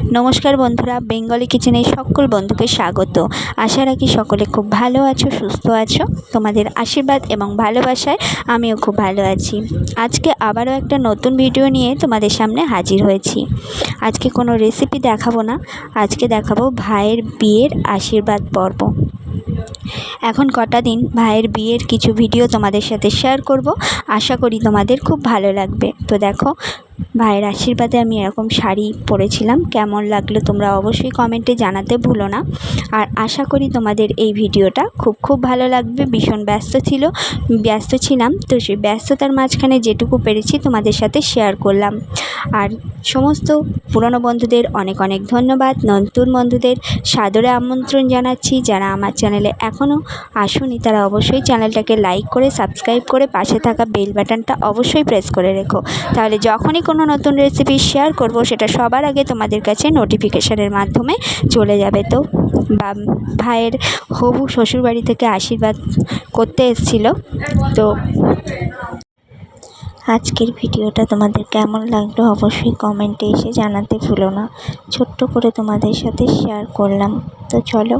नमस्कार बंधुरा बेंगली किचेने सकल बंधुके स्वागत। आशा राखी सकले खूब भालो आछो, सुस्थ आछो। तोमादेर आशीर्वाद एवं भालोबासाय आमिओ खूब भालो आछि। आजके आबारो एकटा नतून भिडियो निये तोमादेर सामने हाजिर हयेछि। आजके कोनो रेसिपि देखाबो ना, आजके देखाबो भाइयेर बियेर आशीर्वाद पर्व। এখন কটা দিন ভাইয়ের বিয়ের কিছু ভিডিও তোমাদের সাথে শেয়ার করব। আশা করি তোমাদের খুব ভালো লাগবে। তো দেখো ভাইয়ের আশীর্বাদে আমি এরকম শাড়ি পরেছিলাম, কেমন লাগলো তোমরা অবশ্যই কমেন্টে জানাতে ভুলো না। আর আশা করি তোমাদের এই ভিডিওটা খুব ভালো লাগবে। ভীষণ ব্যস্ত ছিলাম, তো সেই ব্যস্ততার মাঝখানে যেটুকু পেরেছি তোমাদের সাথে শেয়ার করলাম। আর সমস্ত পুরনো বন্ধুদের অনেক ধন্যবাদ, নতুন বন্ধুদের সাদরে আমন্ত্রণ জানাচ্ছি। যারা আমার চ্যানেলে এখনও আসোনি তারা অবশ্যই চ্যানেলটাকে লাইক করে সাবস্ক্রাইব করে পাশে থাকা বেল বাটনটা অবশ্যই প্রেস করে রেখো, তাহলে যখনই কোনো নতুন রেসিপি শেয়ার করব সেটা সবার আগে তোমাদের কাছে নোটিফিকেশনের মাধ্যমে চলে যাবে। তো ভাইয়ের হবু শ্বশুরবাড়ি থেকে আশীর্বাদ করতে এসেছিল। তো আজকের ভিডিওটা তোমাদের কেমন লাগলো অবশ্যই কমেন্টে এসে জানাতে ভুলো না। ছোট্ট করে তোমাদের সাথে শেয়ার করলাম। তো চলো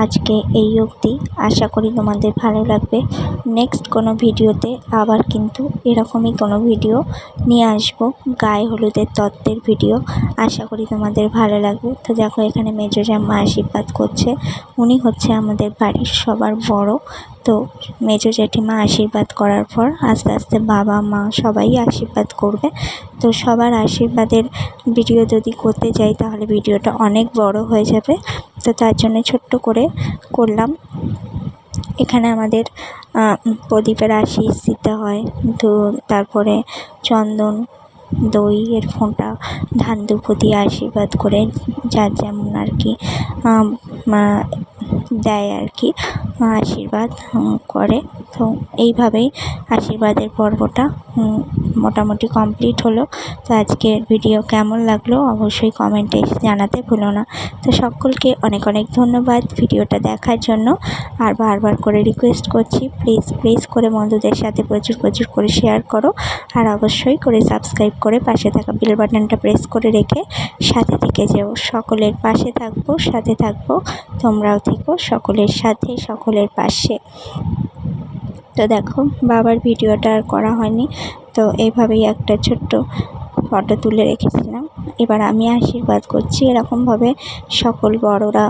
আজকে এই অবধি, আশা করি তোমাদের ভালো লাগবে। নেক্সট কোনো ভিডিওতে আবার কিন্তু এরকমই কোনো ভিডিও নিয়ে আসবো, গায়ে হলুদের তত্ত্বের ভিডিও। আশা করি তোমাদের ভালো লাগবে। তো দেখো এখানে মেজো জাম্মা আশীর্বাদ করছে, উনি হচ্ছে আমাদের বাড়ির সবার বড়। তো মেজো জেঠিমা আশীর্বাদ করার পর আস্তে আস্তে বাবা মা সবাই আশীর্বাদ করবে। তো সবার আশীর্বাদের ভিডিও যদি করতে যাই তাহলে ভিডিওটা অনেক বড় হয়ে যাবে। তো তার জন্য ছোট্ট করে করলাম। এখানে আমাদের প্রদীপের আশীষ দিতে হয়, তো তারপরে চন্দন দই এর ফোঁটা ধান দুপো দিয়ে আশীর্বাদ করে যার যেমন আর কি দেয় আর কি আশীর্বাদ করে। তো এইভাবেই আশীর্বাদের পর্বটা মোটামুটি কমপ্লিট হলো। তো আজকের ভিডিও কেমন লাগলো অবশ্যই কমেন্টে জানাতে ভুলো না। তো সকলকে অনেক ধন্যবাদ ভিডিওটা দেখার জন্য। আর বারবার করে রিকোয়েস্ট করছি, প্লিজ করে বন্ধুদের সাথে প্রচুর করে শেয়ার করো। আর অবশ্যই করে সাবস্ক্রাইব করে পাশে থাকা বেল বাটনটা প্রেস করে রেখে সাথে থেকে যেও। সকলের পাশে থাকবো, সাথে থাকবো, তোমরাও থেকো সকলের সাথে, সকলের পাশে। তো দেখো বাবার ভিডিওটা আর করা হয়নি, তো এইভাবেই একটা ছোট্ট ফটো তুলে রেখেছিলাম। এবার আমি আশীর্বাদ করছি, এরকমভাবে সকল বড়রা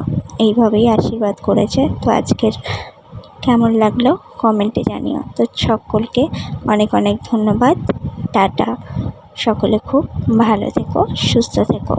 এইভাবেই আশীর্বাদ করেছে। তো আজকের কেমন লাগলো কমেন্টে জানিও। তো সকলকে অনেক ধন্যবাদ, টাটা। সকলে খুব ভালো থেকো, সুস্থ থেকো।